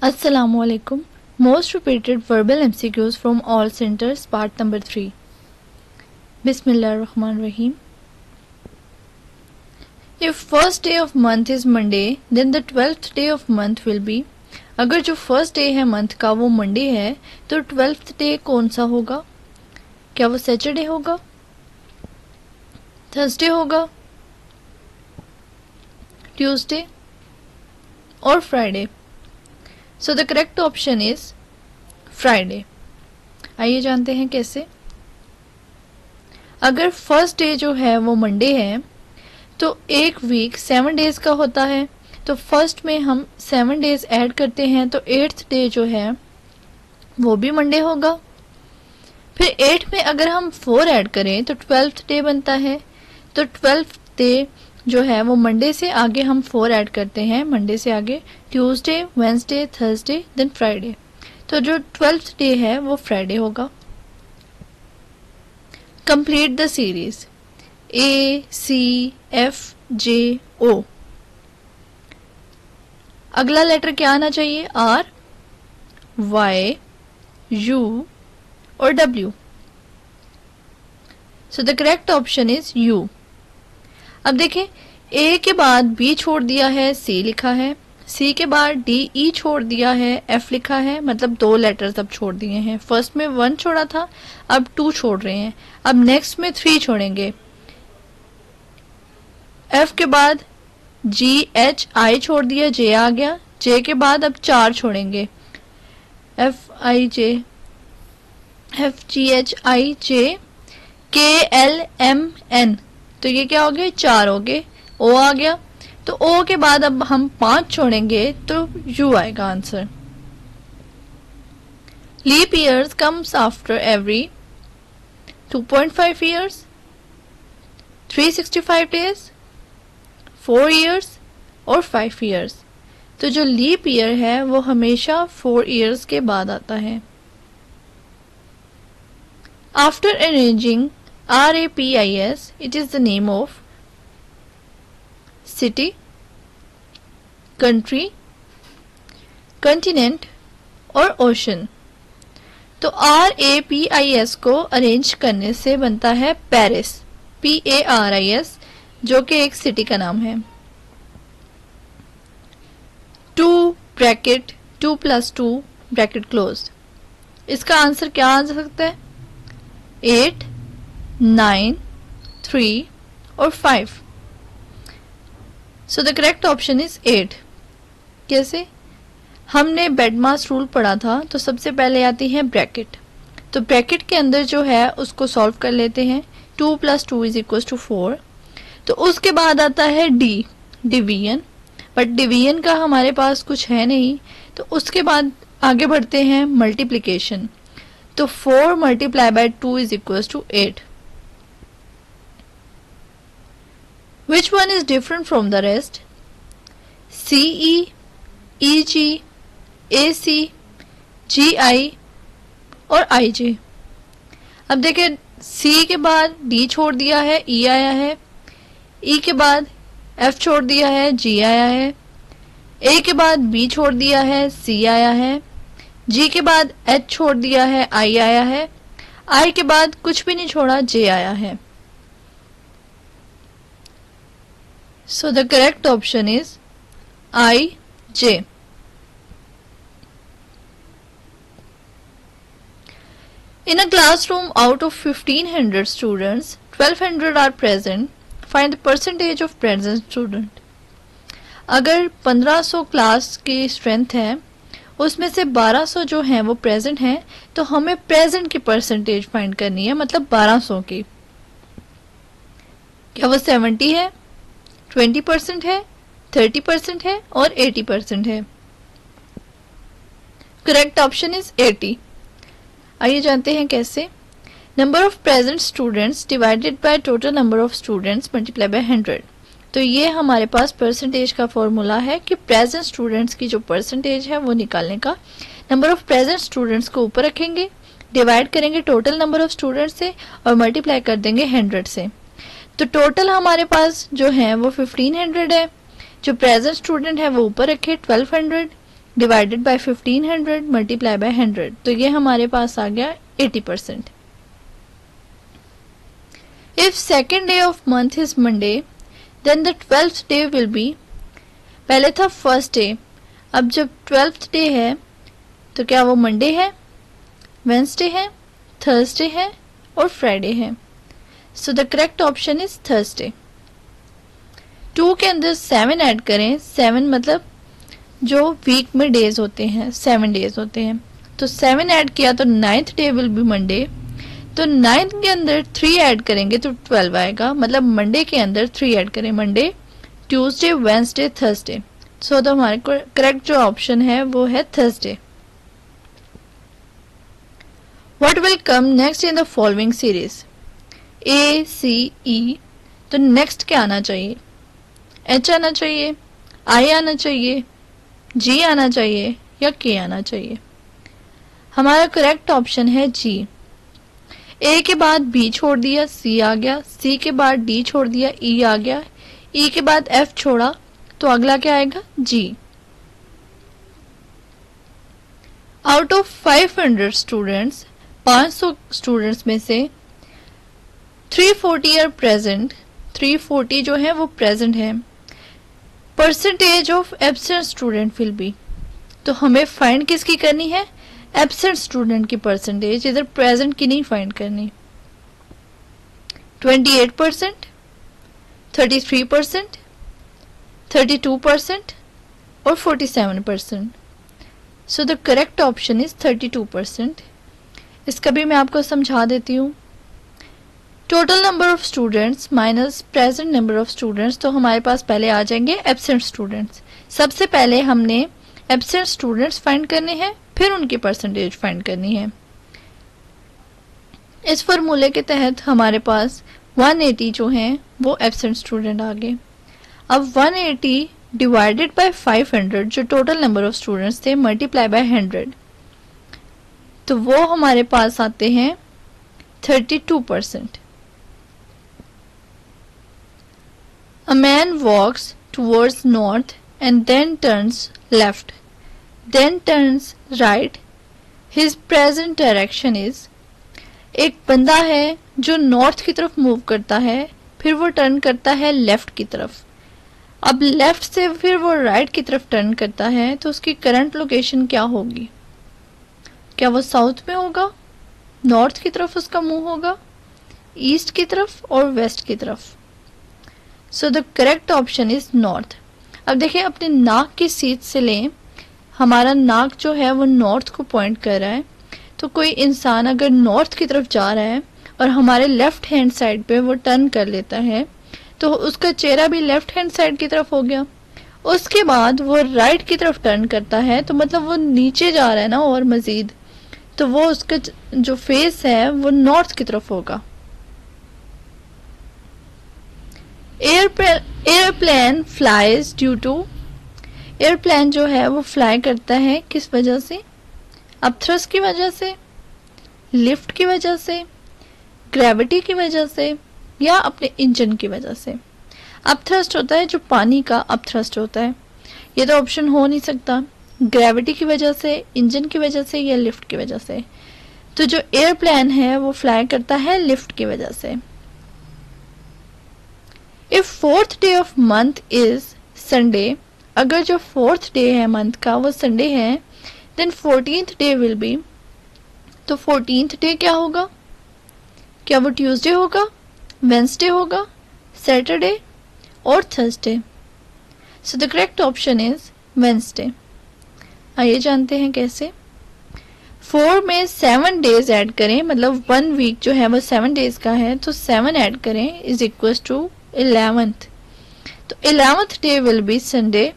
Assalamualaikum. Most repeated verbal MCQs from all centers, part number 3. Bismillahirrahmanirrahim. If first day of month is Monday, then the 12th day of month will be. अगर जो first day है month का वो Monday है तो 12th day कौन सा होगा? क्या वो सैटरडे होगा, थर्सडे होगा, ट्यूसडे और Friday? So the correct option is Friday. आइए जानते हैं कैसे। अगर फर्स्ट डे जो है वो मंडे है तो एक वीक 7 डेज का होता है, तो फर्स्ट में हम 7 डेज ऐड करते हैं तो 8th डे जो है वो भी मंडे होगा। फिर 8 में अगर हम 4 ऐड करें तो 12th डे बनता है, तो 12th डे जो है वो मंडे से आगे हम 4 ऐड करते हैं, मंडे से आगे Tuesday, Wednesday, Thursday, then Friday, तो जो 12th डे है वो फ्राइडे होगा। Complete the series A, C, F, J, O। अगला लेटर क्या आना चाहिए? R, Y, U और W। So the correct option is U। अब देखें, A के बाद B छोड़ दिया है, C लिखा है, C के बाद D, E छोड़ दिया है, F लिखा है, मतलब 2 लेटर्स अब छोड़ दिए हैं। फर्स्ट में 1 छोड़ा था, अब 2 छोड़ रहे हैं, अब नेक्स्ट में 3 छोड़ेंगे। F के बाद G, H, I छोड़ दिया, J आ गया, J के बाद अब 4 छोड़ेंगे, F, I, J, F, G, H, I, J, K, L, M, N, तो ये क्या हो गए? 4 हो गए। O आ गया, तो O के बाद अब हम 5 छोड़ेंगे तो U आएगा answer. Leap years comes after every 2.5 years, 365 days, 4 years और 5 ईयर्स। तो जो लीप ईयर है वो हमेशा 4 ईयर्स के बाद आता है। After arranging RAPIS, it is the name of city, country, continent और ocean। तो RAPIS को अरेंज करने से बनता है पेरिस, PARIS, जो कि एक सिटी का नाम है। 2 ब्रैकेट 2 + 2 ब्रैकेट क्लोज। इसका आंसर क्या आ सकता है? 8, 9, 3 और 5। सो द करेक्ट ऑप्शन इज 8। कैसे? हमने बेडमास रूल पढ़ा था, तो सबसे पहले आती है ब्रैकेट, तो ब्रैकेट के अंदर जो है उसको सॉल्व कर लेते हैं। 2 + 2 = 4। तो उसके बाद आता है डी, डिवीजन, बट डिवीजन का हमारे पास कुछ है नहीं, तो उसके बाद आगे बढ़ते हैं मल्टीप्लिकेशन, तो 4 × 2 = 8। Which one is different from the rest? CE, EG, AC, GI और IJ। अब देखिए, C के बाद D छोड़ दिया है, E आया है, E के बाद F छोड़ दिया है, G आया है, A के बाद B छोड़ दिया है, C आया है, G के बाद H छोड़ दिया है, I आया है, I के बाद कुछ भी नहीं छोड़ा, J आया है। So the correct option is IJ। In a classroom out of 1500 students, 1200 are present. Find the percentage of present student। अगर 1500 क्लास की स्ट्रेंथ है, उसमें से 1200 जो हैं वो प्रेजेंट हैं, तो हमें प्रेजेंट की परसेंटेज फाइंड करनी है, मतलब 1200 की। क्या वो 70 है, 20% है, 30% है और 80% है? Correct option is 80। आइए जानते हैं कैसे। Number of present students divided by total number of students multiply by 100। तो ये हमारे पास परसेंटेज का फॉर्मूला है कि प्रेजेंट स्टूडेंट्स की जो परसेंटेज है वो निकालने का। नंबर ऑफ प्रेजेंट स्टूडेंट्स को ऊपर रखेंगे, डिवाइड करेंगे टोटल नंबर ऑफ स्टूडेंट्स से और मल्टीप्लाई कर देंगे 100 से। तो टोटल हमारे पास जो है वो 1500 है, जो प्रेजेंट स्टूडेंट है वो ऊपर रखे 1200, डिवाइडेड बाय 1500 मल्टीप्लाई बाय 100, तो ये हमारे पास आ गया 80%। If second day of month is Monday then the 12th day will be, पहले था फर्स्ट डे, अब जब 12th डे है तो क्या वो मंडे है, वेंसडे है, थर्सडे है और फ्राइडे है। सो the correct option is Thursday. 2 के अंदर 7 ऐड करें, 7 मतलब जो वीक में डेज होते हैं 7 डेज होते हैं, तो 7 ऐड किया तो 9th day will be Monday, तो 9 के अंदर 3 ऐड करेंगे तो 12 आएगा, मतलब मंडे के अंदर 3 ऐड करें, मंडे, ट्यूसडे, वेंसडे, थर्सडे। सो तो हमारे करेक्ट जो ऑप्शन है वो है Thursday. What will come next in the following series? A, C, E, तो नेक्स्ट क्या आना चाहिए, H आना चाहिए, I आना चाहिए, G आना चाहिए या K आना चाहिए। हमारा करेक्ट ऑप्शन है G। A के बाद B छोड़ दिया, C आ गया, C के बाद D छोड़ दिया, E आ गया, E के बाद F छोड़ा, तो अगला क्या आएगा, G। Out of 500 students, 500 students में से 340 आर प्रेजेंट, 340 जो है वो प्रेजेंट है, percentage of absent student will be, तो हमें फाइंड किसकी करनी है, एब्सेंट स्टूडेंट की परसेंटेज, इधर प्रेजेंट की नहीं फाइंड करनी। 28%, 33%, 32% और 47%। सो द करेक्ट ऑप्शन इज 32%। इसका भी मैं आपको समझा देती हूँ। Total number of students minus present number of students, तो हमारे पास पहले आ जाएंगे एब्सेंट स्टूडेंट्स। सबसे पहले हमने एब्सेंट स्टूडेंट्स फाइंड करने हैं, फिर उनकी परसेंटेज फाइंड करनी है। इस फॉर्मूले के तहत हमारे पास 180 जो हैं वो एब्सेंट स्टूडेंट आ गए। अब 180 डिवाइडेड बाय 500 जो टोटल नंबर ऑफ स्टूडेंट्स थे मल्टीप्लाई बाय 100, तो वो हमारे पास आते हैं 32%। A man walks towards north and then turns left, then turns right. His present direction is, एक बंदा है जो नॉर्थ की तरफ मूव करता है, फिर वो टर्न करता है लेफ्ट की तरफ। अब लेफ्ट से फिर वो राइट की तरफ टर्न करता है, तो उसकी करंट लोकेशन क्या होगी, क्या वो साउथ में होगा, नॉर्थ की तरफ उसका मूव होगा, ईस्ट की तरफ और वेस्ट की तरफ। So the correct option is north. अब देखिए अपने नाक की सीध से लें, हमारा नाक जो है वो नॉर्थ को पॉइंट कर रहा है, तो कोई इंसान अगर नॉर्थ की तरफ जा रहा है और हमारे लेफ्ट हैंड साइड पे वो टर्न कर लेता है, तो उसका चेहरा भी लेफ्ट हैंड साइड की तरफ हो गया। उसके बाद वो राइट की तरफ टर्न करता है, तो मतलब वो नीचे जा रहा है ना और मजीद, तो वो उसका जो फेस है वो नॉर्थ की तरफ होगा। Airplane flies due to, airplane जो है वो फ्लाई करता है किस वजह से, अपथ्रस्ट की वजह से, लिफ्ट की वजह से, ग्रेविटी की वजह से या अपने इंजन की वजह से। अपथ्रस्ट होता है जो पानी का अपथ्रस्ट होता है, ये तो ऑप्शन हो नहीं सकता, ग्रेविटी की वजह से, इंजन की वजह से या लिफ्ट की वजह से। तो जो एयरप्लेन है वो फ्लाई करता है लिफ्ट की वजह से। If 4th day of month is Sunday, अगर जो 4th डे है मंथ का वो संडे है, then 14th day will B, तो 14th डे क्या होगा, क्या वो ट्यूसडे होगा, वेंसडे होगा, सैटरडे और Thursday. So the correct option is Wednesday. आइए जानते हैं कैसे। 4 में 7 डेज ऐड करें, मतलब 1 वीक जो है वो 7 डेज का है, तो 7 ऐड करें इज इक्वल टू 11th, तो 11th day will B Sunday.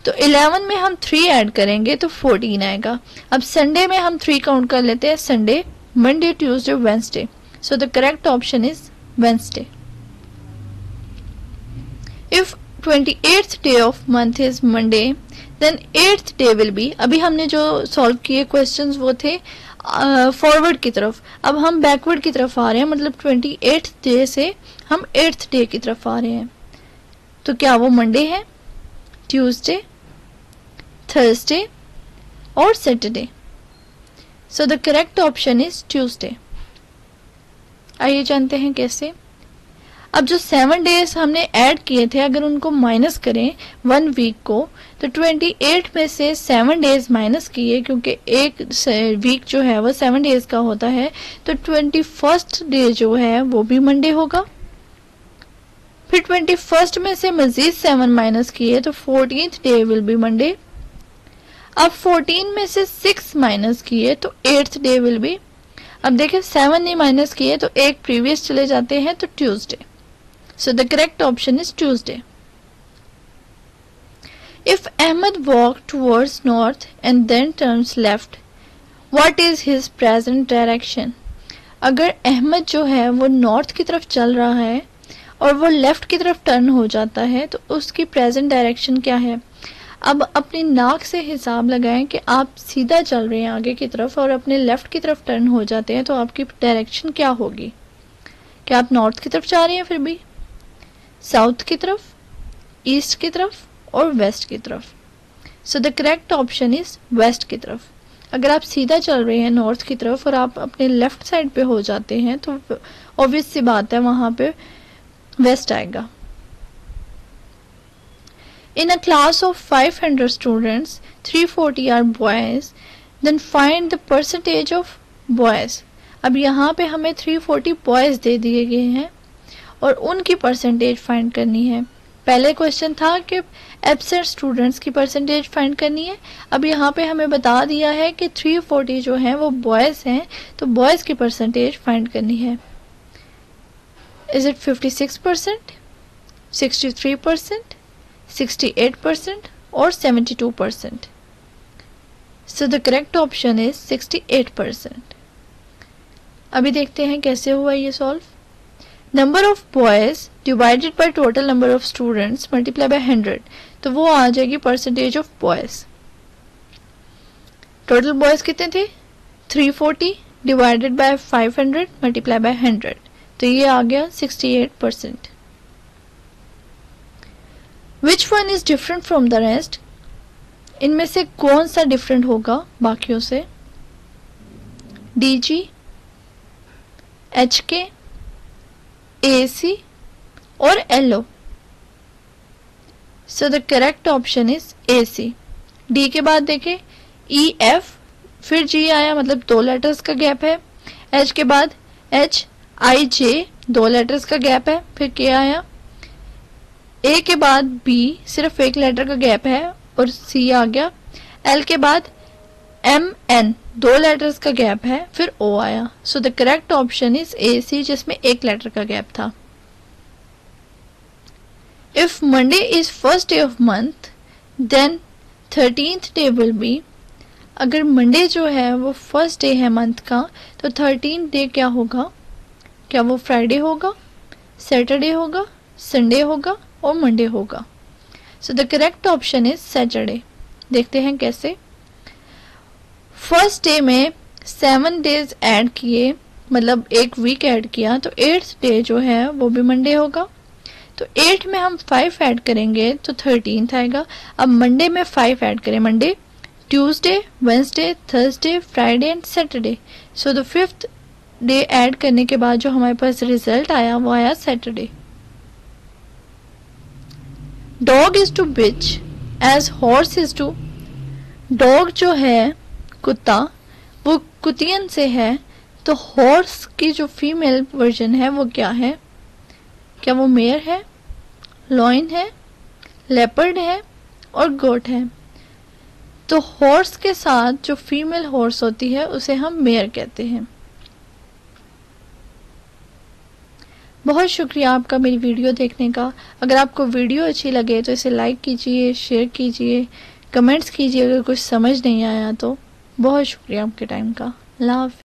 तो 11 में हम 3 ऐड करेंगे तो 14 आएगा। अब संडे में हम 3 काउंट कर लेते हैं, Sunday, Monday, Tuesday, Wednesday. So the correct option is Wednesday. If 28th day of month is Monday then 8th day will be, अभी हमने जो सॉल्व किए क्वेश्चंस वो थे फॉरवर्ड की तरफ, अब हम बैकवर्ड की तरफ आ रहे हैं, मतलब 28th डे से हम 8th डे की तरफ आ रहे हैं। तो क्या वो मंडे है, ट्यूसडे, थर्सडे और Saturday. So the correct option is Tuesday. आइए जानते हैं कैसे। अब जो 7 डेज हमने ऐड किए थे, अगर उनको माइनस करें 1 वीक को, तो 28 में से 7 डेज माइनस किए, क्योंकि एक वीक जो है वो 7 डेज का होता है, तो 21st डे जो है वो भी मंडे होगा। फिर 21st में से मजीद 7 माइनस किए तो 14th day will be Monday. अब 14 में से 6 माइनस किए तो 8th डे विल बी। अब देखिए 7 नहीं माइनस किए तो एक प्रीवियस चले जाते हैं, तो Tuesday. So the correct option is Tuesday. If Ahmed walked towards north and then turns left, what is his present direction? अगर अहमद जो है वो नॉर्थ की तरफ चल रहा है और वो लेफ्ट की तरफ टर्न हो जाता है, तो उसकी प्रेजेंट डायरेक्शन क्या है? अब अपनी नाक से हिसाब लगाएं कि आप सीधा चल रहे हैं आगे की तरफ और अपने लेफ्ट की तरफ टर्न हो जाते हैं, तो आपकी डायरेक्शन क्या होगी? क्या आप नॉर्थ की तरफ जा रहे हैं, फिर भी साउथ की तरफ, ईस्ट की तरफ और वेस्ट की तरफ? So the correct option is west की तरफ। अगर आप सीधा चल रहे हैं नॉर्थ की तरफ और आप अपने लेफ्ट साइड पे हो जाते हैं, तो ऑब्वियस सी बात है वहां पे वेस्ट आएगा। In a class of 500 students, 340 are boys, then find the percentage of boys. अब यहाँ पे हमें 340 बॉयज दे दिए गए हैं और उनकी परसेंटेज फाइंड करनी है। पहले क्वेश्चन था कि एब्सेंट स्टूडेंट्स की परसेंटेज फाइंड करनी है। अब यहाँ पे हमें बता दिया है कि 340 जो हैं वो बॉयज़ हैं, तो बॉयज़ की परसेंटेज फाइंड करनी है। इज इट 56%, 63%, 68% और 72%? सो द करेक्ट ऑप्शन इज 68%। अभी देखते हैं कैसे हुआ ये solve. Number of boys divided by total number of students multiply by 100, तो वो आ जाएगी percentage of boys. Total boys कितने थे? 340 डिवाइडेड बाय 500 मल्टीप्लाई बाय 100, तो ये आ गया 68%। Which one is different from the rest? इनमें से कौन सा डिफरेंट होगा बाकियों से? DG, HK, AC और LO? So the correct option is AC। D के बाद देखें EF, फिर G आया, मतलब 2 लेटर्स का गैप है। H के बाद HIJ, 2 लेटर्स का गैप है। फिर K आया। A के बाद B, सिर्फ 1 लेटर का गैप है और C आ गया। L के बाद MN, 2 लेटर्स का गैप है, फिर O आया। So the correct option is AC, जिसमें 1 लेटर का गैप था। If Monday is first day of month, then 13th day will be. अगर मंडे जो है वो फर्स्ट डे है मंथ का, तो 13th डे क्या होगा? क्या वो फ्राइडे होगा, सैटरडे होगा, संडे होगा और मंडे होगा? सो the correct option is Saturday. देखते हैं कैसे। फर्स्ट डे में 7 डेज ऐड किए, मतलब एक वीक ऐड किया, तो 8th डे जो है वो भी मंडे होगा। तो 8 में हम 5 ऐड करेंगे तो 13th आएगा। अब मंडे में 5 ऐड करें, Monday, Tuesday, Wednesday, Thursday, Friday and Saturday. So the 5th day add करने के बाद जो हमारे पास रिजल्ट आया वो आया Saturday. Dog is to bitch as horse is to. Dog जो है कुत्ता, वो कुतियन से है, तो हॉर्स की जो फीमेल वर्जन है वो क्या है? क्या वो मेयर है, लॉइन है, लेपर्ड है और गोट है? तो हॉर्स के साथ जो फीमेल हॉर्स होती है उसे हम मेयर कहते हैं। बहुत शुक्रिया आपका मेरी वीडियो देखने का। अगर आपको वीडियो अच्छी लगे तो इसे लाइक कीजिए, शेयर कीजिए, कमेंट्स कीजिए। अगर कुछ समझ नहीं आया तो बहुत शुक्रिया आपके टाइम का। अल्लाह हाफ़िज़।